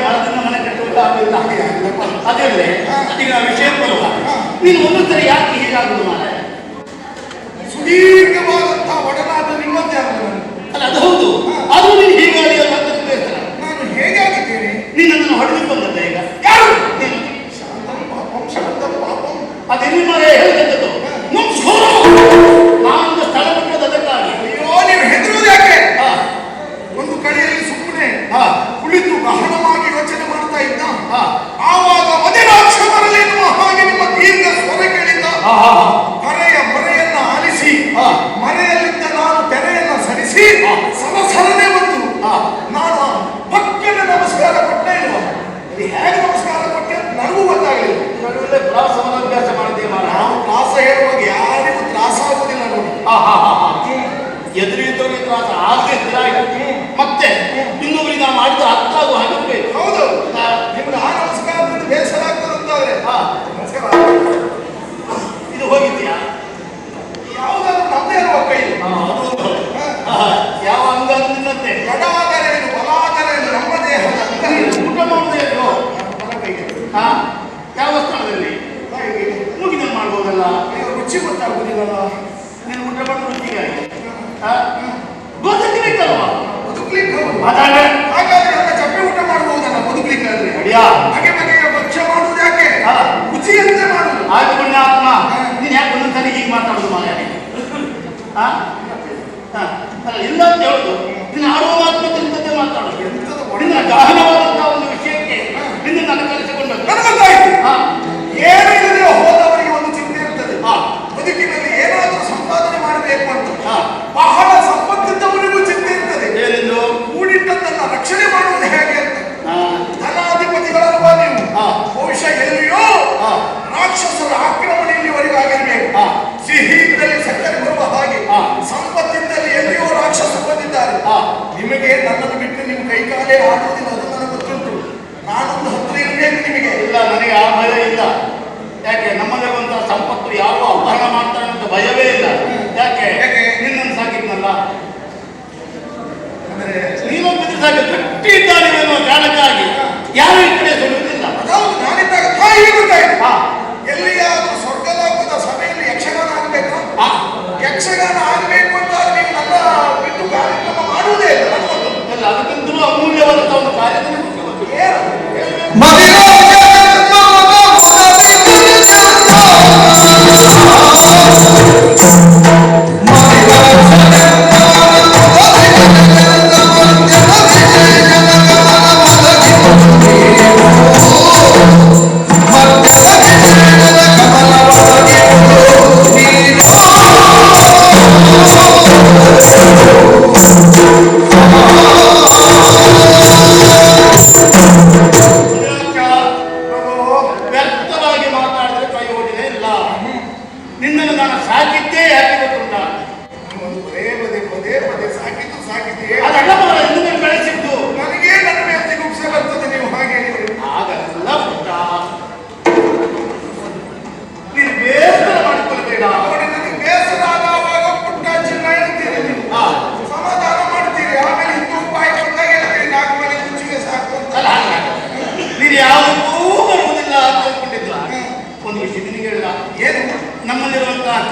ಮರದಿಂದ ಮನೆ ಕಟ್ಟುವುದಾಗಲಿಲ್ಲ. ಅದಿರಲಿ, ಅದೀಗ ವಿಷಯ ಬರುವ. ನೀನು ಒಂದು ಸರಿ ಯಾಕೆ ಹೀಗಾಗುದು ಮಾರೆ? ಸುದೀರ್ಘವಾದಂತಹ ಒಡನಾಟ ನಿಮ್ಮದೇ ಅಲ್ಲ. ಅದು ಹೌದು, ಆದ್ರೂ ನೀನು ಹೀಗಾಗಿ ಬೇಸರ. ನಾನು ಹೇಗಾಗಿದ್ದೇನೆ? ನೀನು ನನ್ನನ್ನು ಹೊಡೆದು ಬಂದದ್ದ ಈಗ? ಯಾರು ನೀನು? ಶಾಂತಂ ಪಾಪಂ. ಅದಿಲ್ಲಿ ಮರೆ ಹೇಳಿದ್ದದ್ದು ನಾನೊಂದು ಸ್ಥಳ ಬಿಟ್ಟದ್ದು ಅದಕ್ಕಾಗಿ. ಅಯ್ಯೋ, ನೀವು ಹೆದರುವುದು ಯಾಕೆ? ಒಂದು ಕಡೆಯಲ್ಲಿ ಸುಮ್ಮನೆ ಕುಳಿತು ಗಹನವಾಗಿ ಯೋಚನೆ ಮಾಡ್ತಾ ಇದ್ದ. ಆವಾಗ ಮದಿರಾಕ್ಷ ಬರಲಿ ಎನ್ನುವ ಹಾಗೆ ನಿಮ್ಮ ದೀರ್ಘ ಸ್ವರ ಕೇಳಿದ್ದ. ಕರೆಯ ಮೊರೆಯನ್ನ ಆಲಿಸಿ ಮರೆಯಲ್ಲಿದ್ದ ನಾನು ತೆರೆಯನ್ನ ಸರಿಸಿ ಸರಸರನೆ ಬಂದು ನಾನು ಪಕ್ಕದ ನಮಸ್ಕಾರ ಕೊಟ್ಟೆ ಇಲ್ವ? ಹೇಗೆ ನಮಸ್ಕಾರ ಕೊಟ್ಟೆ ಅಂತ ನನಗೂ ಗೊತ್ತಾಗಲಿಲ್ಲ. ಅಭ್ಯಾಸ ಮಾಡಿದ್ದೇವೆ. ನಾವು ತ್ರಾಸ ಹೇಳುವಾಗ ಯಾರಿಗೂ ತ್ರಾಸ ಆಗುವುದಿಲ್ಲ ನೋಡಿ. ಎದುರಿದ್ದವರಿಗೆ ತ್ರಾಸ ಆಗದೆ ಮತ್ತೆ ಇನ್ನೊಬ್ಬರಿಗೆ ನಾವು ಮಾಡಿದ ಅರ್ಥ ಆಗುವ ಹಾಗೆ. ಹೌದು, ನಿಮ್ಗೆ ಆ ನಮಸ್ಕಾರದಿಂದ ಬೇಸರ ಆಗ್ತದಂತಾದ್ರೆ ನಮಸ್ಕಾರ ಇದು ಹೋಗಿದ್ಯಾ? ಯಾವುದಾದ್ರು ನಮ್ದೇ ಇರುವ ಕೈ. ಯಾವ ಅಂಗ ನಿನ್ನಂತೆ ಎಡಾದರೇನು ಬಲಾದರೇನು ನಮ್ಮ ದೇಹದ ಊಟ ಮಾಡುವುದೇನು? ಯಾವ ಸ್ಥಳದಲ್ಲಿ ಮುಗಿದ ಮಾಡ್ಬೋದಲ್ಲ? ರುಚಿ ಗೊತ್ತಾಗುದಿಲ್ಲ. ನೀನು ಊಟ ಮಾಡೋ ರುಚಿಗಾಗಿ ಬದುಕಲಿಕ್ಕಲ್ವಾ? ಬದುಕಲಿಕ್ಕೆ ಹಾಗಾದ್ರೆ ಎಲ್ಲ ಚಪ್ಪೆ ಊಟ ಮಾಡಬಹುದಲ್ಲ ಬದುಕಲಿಕ್ಕಾದ್ರೆ? ಬಗೆ ಬಗೆಯ ಭಕ್ಷ್ಯ ಮಾಡುವುದು ಯಾಕೆ? ರುಚಿಯಂತೆ ಮಾಡುದು. ಆಯ್ತು ಪುಣ್ಯಾತ್ಮ, ನೀನ್ ಯಾಕೆ ಒಂದೊಂದ್ಸರಿ ಹೀಗೆ ಮಾತಾಡುದು ಮನೆ? ಇಲ್ಲ ಅಂತ ಹೇಳುದು. ನೀನು ಆಡುವ ಮಾತು ತಿಂತದ್ದೇ ಮಾತಾಡುದು. ನಿನ್ನ ಗಹನವಾದಂತಹ ಒಂದು ವಿಷಯಕ್ಕೆ ನಿನ್ನ ನನ್ನ ಕಲಿಸಿಕೊಂಡದ್ದು ನನಗೊತ್ತಾಯ್ತು. ಏನಿಲ್ಲದೆ ಹೋದವರಿಗೆ ಒಂದು ಚಿಂತೆ ಇರ್ತದೆ. ಬದುಕಿನಲ್ಲಿ ಏನಾದರೂ ಸಂಪಾದನೆ ಮಾಡಬೇಕು ಅಂತ ಬಹಳ ಸಂಪತ್ತಿದ್ದವರಿಗೂ ಚಿಂತೆ ಇರ್ತದೆ. ಏನೆಂದು? ಕೂಡಿಟ್ಟದನ್ನ ರಕ್ಷಣೆ ಮಾಡುವುದು ಹೇಗೆ ಅಂತ. ಧನಾಧಿಪತಿಗಳಲ್ವಾ ನೀವು? ಬಹುಶಃ ಎಲ್ಲಿಯೋ ರಾಕ್ಷಸರ ಆಕ್ರಮಣ ಇಲ್ಲಿವರೆಗಾಗಿರ್ಬೇಕು. ಸಿಹಿಯಿಂದಲೇ ಸಕ್ಕರೆ ಬರುವ ಹಾಗೆ ಸಂಪತ್ತಿದ್ದಲ್ಲಿ ಎಲ್ಲಿಯೋ ರಾಕ್ಷಸರು ಬಂದಿದ್ದಾರೆ. ನಿಮಗೆ ನನ್ನನ್ನು ಬಿಟ್ಟು ನಿಮ್ಮ ಕೈಕಾಲೇ ಆಡುವುದಿಲ್ಲ, ಅದು ನನಗೆ ಗೊತ್ತುಂಟು. ನಾನೊಂದು ಹತ್ರ ಇರಬೇಕು ನಿಮಗೆ. ಇಲ್ಲ, ನನಗೆ ಆ ಭಯ ಇಲ್ಲ. ಯಾಕೆ ನಮ್ಮಲ್ಲಿರುವಂತಹ ಸಂಪತ್ತು ಯಾರು ಅಪಹರಣ ಮಾಡ್ತಾರೆ ಅಂತ ಭಯವೇ ಇಲ್ಲ. ಯಾಕೆ ನಿನ್ನನ್ನು ಸಾಕಿದ್ನಲ್ಲ, ನೀನೊಂದು ಸಾಕಿ ಗಟ್ಟಿ ಇದ್ದಾನೆ ಎನ್ನುವ ಕಾರಣಕ್ಕಾಗಿ ಯಾರು ಈ ಕಡೆ ಸುಡುವುದಿಲ್ಲ. ಅದೌದು, ನಾನಿದ್ದಾಗ ಗೊತ್ತಾಯ್ತು. ಎಲ್ಲಿಯಾದ್ರೂ ಸ್ವರ್ಗಲೋಕದ ಸಭೆಯಲ್ಲಿ ಯಕ್ಷಗಾನ ಆಗ್ಬೇಕಾ? ಯಕ್ಷಗಾನ ಆಗಬೇಕು ಅಂತ ನೀವು ನನ್ನ ಬಿಟ್ಟು ಕಾರ್ಯಕ್ರಮ ಮಾಡುವುದೇ ಇಲ್ಲ. ಅಲ್ಲ, ಅದಕ್ಕಿಂತಲೂ ಅಮೂಲ್ಯವಾದಂತಹ ಒಂದು ಕಾರ್ಯಕ್ರಮ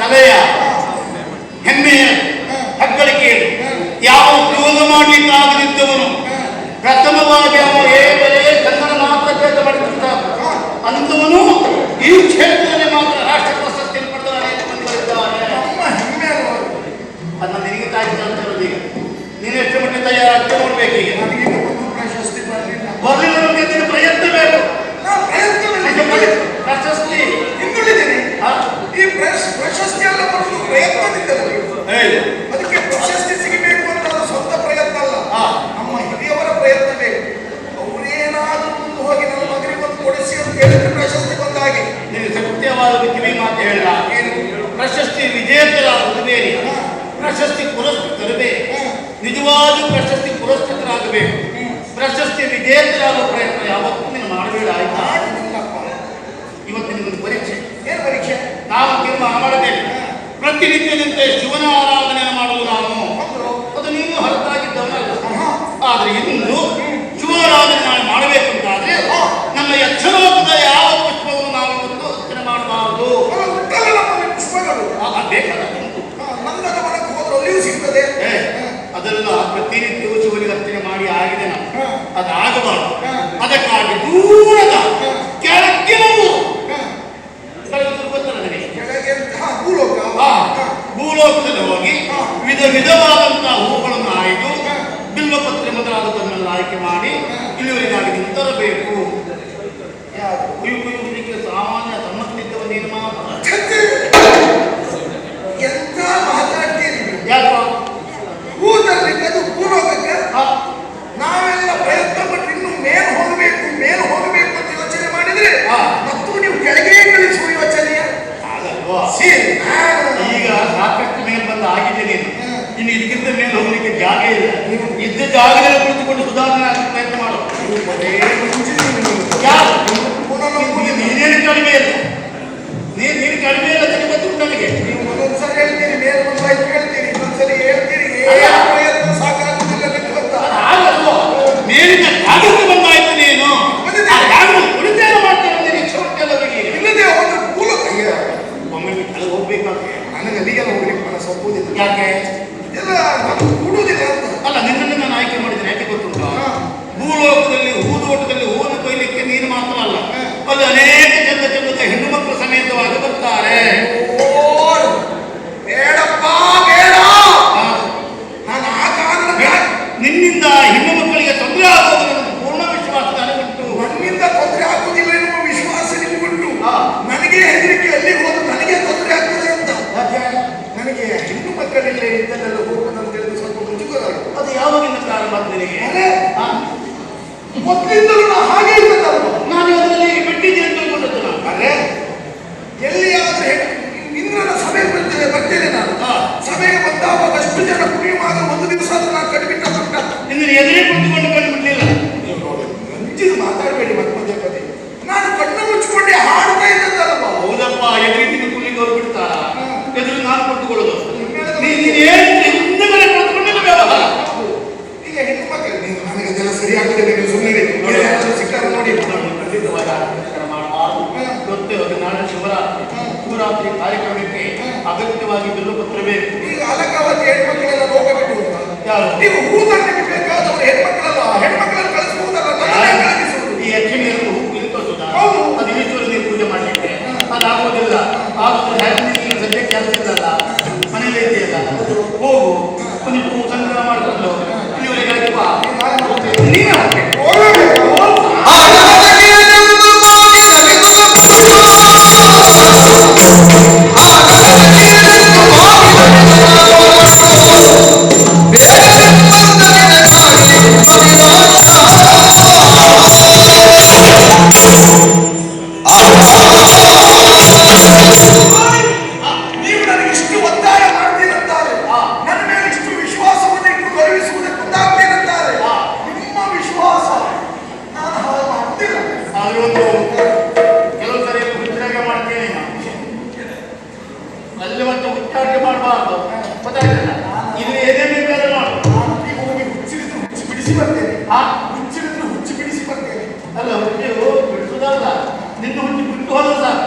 ಕಲೆಯ ಹೆಮ್ಮೆಯ ಹೆಗ್ಗಳಿಕೆಯನ್ನು ಯಾವ ಉದ್ಯೋಗ ಮಾಡಲಿಕ್ಕಾಗದಿದ್ದವನು ಪ್ರಥಮವಾಗಿ ಅವನು ಕನ್ನಡ ಮಾತ್ರ ಕೆಲಸ ಮಾಡಿದಂತ ಅಂತವನು ಈ ಕ್ಷೇತ್ರದಲ್ಲಿ ಮಾತ್ರ ರಾಷ್ಟ್ರ ಪ್ರಶಸ್ತಿಯನ್ನು ಪಡೆದ ಅನೇಕ ಮಂದಿಗಳಿದ್ದಾರೆ. ಅದನ್ನ ನಿನಗೆ ತಾಯಿ ಈಗ ನೀನು ಎಷ್ಟು ಮಟ್ಟಿಗೆ ತಯಾರಾಗ್ತಾ ನೋಡ್ಬೇಕೀಗ. ಪ್ರಶಸ್ತಿ ಬರಲಿಲ್ಲ ನಿನ್ನ ಪ್ರಯತ್ನ ಬೇಕು. ಪ್ರಶಸ್ತಿ ಹಿಂದುಳಿದ್ದೀನಿ. ಈ ಪ್ರಶಸ್ತಿ ಎಲ್ಲ ಬರುವುದು ಪ್ರಯತ್ನದಿಂದಲೇ. ಅದಕ್ಕೆ ಪ್ರಶಸ್ತಿ ಸಿಗಬೇಕು ಅಂತ ಸ್ವಂತ ಪ್ರಯತ್ನ ಅಲ್ಲ, ನಮ್ಮ ಹಿರಿಯವರ ಪ್ರಯತ್ನ ಬೇಕು. ಅವರೇನಾದ್ರೂ ಮುಂದೆ ಹೋಗಿ ನನ್ನ ಮಗನಿಗೆ ಒಂದು ಕೊಡಿಸಿ ಅಂತ ಹೇಳಿದ್ರೆ ಪ್ರಶಸ್ತಿ ಬಂದ ಹಾಗೆ. ನೀನು ಸತ್ಯವಾದ ಕಿವಿ ಮಾತು ಹೇಳ. ಪ್ರಶಸ್ತಿ ವಿಜೇತರಾಗುವುದು ಬೇರೆ, ಪ್ರಶಸ್ತಿ ಪುರಸ್ಕೃತರು ಬೇರೆ. ನಿಜವಾದ ಪ್ರಶಸ್ತಿ ಪುರಸ್ಕೃತರಾಗಬೇಕು. ಪ್ರಶಸ್ತಿ ವಿಜೇತರಾಗುವ ಪ್ರಯತ್ನ ಯಾವತ್ತೂ ನೀನು ಮಾಡಬೇಡ. ಆಯ್ತಾ? ಇವತ್ತು ನಿಮಗೆ ಪರೀಕ್ಷೆ. ಏನು ಪರೀಕ್ಷೆ? ನಾವು ತೀರ್ಮಾನ ಮಾಡಬೇಕು. ಪ್ರತಿನಿತ್ಯದಂತೆ ಶಿವನ ಆರಾಧನೆಯನ್ನು ಮಾಡುವುದು ನಾವು, ಅದು ನೀನು ಹೊರತಾಗಿದ್ದವನಲ್ಲ. ಆದರೆ ಇಂದು ಶಿವಾರಾಧನೆ ಮಾಡಬೇಕು ಅಂತ ಜಾಗದಲ್ಲಿ ಕುಳಿತುಕೊಂಡು ಸುಧಾರಣೆ ಆಗಲು ಪ್ರಯತ್ನ ಮಾಡು. ನೀವು ಬರೇ ಮುಂಚಿನ ಯಾರು ಪುನಃ ನೀನೇನು ಕಡಿಮೆ ಇಲ್ಲ, ನೀನು ಕಡಿಮೆ ಇಲ್ಲ ಗೊತ್ತು ನನಗೆ. ನೀವು ಒಂದೊಂದ್ಸರಿ ಹೇಳ್ತೀರಿ, ಮೇಲೆ ಒಂದ್ಸಾರಿ ಹೇಳ್ತೀರಿ, ಇನ್ನೊಂದ್ಸರಿ ಹೇಳ್ತೀರಿ, ಪ್ರಯತ್ನ ಸಾಕಾಗುದಿಲ್ಲ ಅಂತ. ಆಗಲ್ವೋ ಮೇಲಿನ ಜಾಗಕ್ಕೆ ಬಂದಾಯ್ತು ನೀನು ಉಳಿತೇನೆ ಮಾಡ್ತೇನೆ ನಿರೀಕ್ಷೆ ಉಂಟೆಲ್ಲವರಿಗೆ. ಇಲ್ಲದೆ ಒಂದು ಮೂಲ ಒಮ್ಮೆ ಕೆಳಗೆ ಹೋಗ್ಬೇಕಾದ್ರೆ ನನಗೆ ಅಲ್ಲಿಗೆಲ್ಲ ಹೋಗ್ಲಿಕ್ಕೆ ಮನಸ್ಸು ಒಪ್ಪುವುದಿಲ್ಲ. ಯಾಕೆ ಎಲ್ಲ ನಾನು ಕೂಡುವುದಿಲ್ಲ ಅಂತ. ಅಲ್ಲ, ನಿನ್ನನ್ನು ನಾನು ಆಯ್ಕೆ ಮಾಡಿದ್ದೇನೆ. ಯಾಕೆ ಗೊತ್ತುಂಟ, ಭೂಲೋಕದಲ್ಲಿ ಹೂದೋಟದಲ್ಲಿ ಹೂವನ್ನು ಕೊಯ್ಲಿಕ್ಕೆ ನೀನು ಮಾತ್ರ ಅಲ್ಲ, ಅಲ್ಲಿ ಅನೇಕ ಚಂದದ ಹೆಣ್ಣು ಮಕ್ಕಳು ಸಮೇತವಾಗಿ ಬರ್ತಾರೆ. ಬೇಡಪ್ಪ ಬೇಡ, ನಾನು ಆ ಕಾರಣ ನಿನ್ನಿಂದ ಹೆಣ್ಣು ಮಕ್ಕಳಿಗೆ ತೊಂದರೆ ಆಗೋದು ನನಗೆ ಪೂರ್ಣ ವಿಶ್ವಾಸ ನನಗುಂಟು. ನನ್ನಿಂದ ತೊಂದರೆ ಆಗುವುದಿಲ್ಲ ಎನ್ನುವ ವಿಶ್ವಾಸ ನಿಮಗುಂಟು. ನನಗೆ ಹೆದರಿಕೆ, ಎಲ್ಲಿಗೆ ಹೋದ್ರು ನನಗೆ ತೊಂದರೆ ಆಗ್ತದೆ ಅಂತ. ನನಗೆ ಹೆಣ್ಣು ಮಕ್ಕಳಲ್ಲೇ ಇದ್ದಲ್ಲೆಲ್ಲ ಹೋಗುವುದಂತ ಹೇಳಿದ್ರೆ ಸ್ವಲ್ಪ ಮುಜುಗರಾಗುತ್ತೆ. ಅದು ಯಾವಾಗಿಂದ ಪ್ರಾರಂಭ ನಿನಗೆ? ಮೊದಲಿಂದಲೂ ಹಾಗೆ ಇದ್ದದಲ್ವ? ನಾನು ಅದರಲ್ಲಿ ಬಿಟ್ಟಿದ್ದೆ ಅಂತ ತಿಳ್ಕೊಂಡದ್ದು ನಾನು. ಅರೆ ಎಲ್ಲಿಯಾದ್ರೆ ಇಂದ್ರನ ಸಭೆಗೆ ಬರ್ತೇನೆ ನಾನು. ಸಭೆಗೆ ಬಂದಾಗ ಅಷ್ಟು ಜನ ಕುಣಿಯುವಾಗ ಒಂದು ದಿವಸ ಆದ್ರೂ ನಾನು ಕಡಿಬಿಟ್ಟ ನಿನ್ನ ಎದುರೇ ಕುಳಿತುಕೊಂಡು ಕಂಡು ಬಿಡ್ಲಿಲ್ಲ. ಮುಂಚಿನ ಮಾತಾಡಬೇಡಿ ಮತ್ತೆ ಪದೇ. ನಾನು ಕಣ್ಣು ಮುಚ್ಚಿಕೊಂಡೆ ಹಾಡ್ತಾ ಇದ್ದದ್ದಲ್ವ? ಹೌದಪ್ಪ, ಎದುರಿಗೆ ಕುಳ್ಳಿಗೆ ಅವ್ರು ಬಿಡ್ತಾರ, ಎದುರು ನಾನು ಕೊಟ್ಟುಕೊಳ್ಳೋದು. ಹಿಂದೆ ಮೇಲೆ ಕೊಟ್ಟುಕೊಂಡಿಲ್ಲ ವ್ಯವಹಾರ. ಈಗ ಹೆಣ್ಣು ಮಕ್ಕಳು ನೀವು ನನಗೆ ಅದೆಲ್ಲ ಸರಿಯಾಗುದಿಲ್ಲ, ನೀವು ಸುಮ್ಮನೆ ಸಿಕ್ಕಾರು ನೋಡಿ. ಖಂಡಿತವಾಗಿ ಮಾಡಬಾರದು. ಗೊತ್ತೇ ಹೋಗಿ ನಾಳೆ ಶಿವರಾತ್ರಿ ಕಾರ್ಯಕ್ರಮಕ್ಕೆ ಅಗತ್ಯವಾಗಿ ಬಿಲ್ಲುಪತ್ರ ಬೇಕು. ಈಗ ಅಲಂಕಾವತಿ ಹೆಣ್ಮಕ್ಳೆಲ್ಲ ರೋಗ ಬಿಟ್ಟು ಯಾರು ನೀವು ಹೂದಲ್ಲಿ ಬೇಕಾದವರು ಹೆಣ್ಮಕ್ಳಲ್ಲ, ಹೆಣ್ಮಕ್ಳನ್ನು ಕಳಿಸಬಹುದಲ್ಲ, ಈ ಯಕ್ಷಿಣಿಯನ್ನು ಹೂ ಇಳಿಸೋದಾ? ಹೌದು. ಅದು ಈಶ್ವರ ನೀವು ಪೂಜೆ ಮಾಡಲಿಕ್ಕೆ ಅದಾಗೋದಿಲ್ಲ. ಆಗೋದು ಸದ್ಯಕ್ಕೆ ಕೆಲಸ ಇಲ್ಲಲ್ಲ, ಮನೇಲಿ ಇದೆಯಲ್ಲ, ಹೋಗು ಒಂದಿಟ್ಟು ಸಂಗ್ರಹ ಮಾಡಿಕೊಂಡು ಇಲ್ಲಿವರೆಗಾಗಿ ಬಾ. ನೀನೇ ಹೋಗ್ಬೇಕು. ನೀವು ನನಗೆ ಇಷ್ಟು ಒತ್ತಾಯ ಮಾಡ್ತೀರಂತಾರೆ, ನನ್ನ ಮೇಲೆ ಇಷ್ಟು ವಿಶ್ವಾಸವನ್ನು ಇಟ್ಟು ಗೌರವಿಸುವುದಕ್ಕೆ ಮುಂದಾಗ್ತೀರಂತಾರೆ. ನಿಮ್ಮ ವಿಶ್ವಾಸ ನಾನು ಹಾಳು ಮಾಡುತ್ತಿಲ್ಲ. ಆದ್ರೆ ಒಂದು ಕೆಲವು ಸರಿ ಹುಚ್ಚಾಟ ಮಾಡ್ತೇನೆ ಅಲ್ಲಿ, ಮತ್ತೆ ಹುಚ್ಚಾಟ ಮಾಡಬಾರ್ದು. ಗೊತ್ತಾಯ್ತಲ್ಲ, ಇದು ಏನೇ ಬೇಕಾದ್ರೆ ಮಾಡು. ಈಗ ಹೋಗಿ ಹುಚ್ಚಿಡಿದ್ರು ಹುಚ್ಚಿ ಬಿಡಿಸಿ ಬರ್ತೇನೆ. ಹುಚ್ಚಿಡಿದ್ರು ಹುಚ್ಚಿ ಬಿಡಿಸಿ ಬರ್ತೇನೆ. ಅಲ್ಲ, ಹುಚ್ಚು ಬಿಡಿಸೋದಲ್ಲ, ನಿನ್ನ ಹುಚ್ಚು ಬಿಟ್ಟು ಹೋದ ಸಾಕು.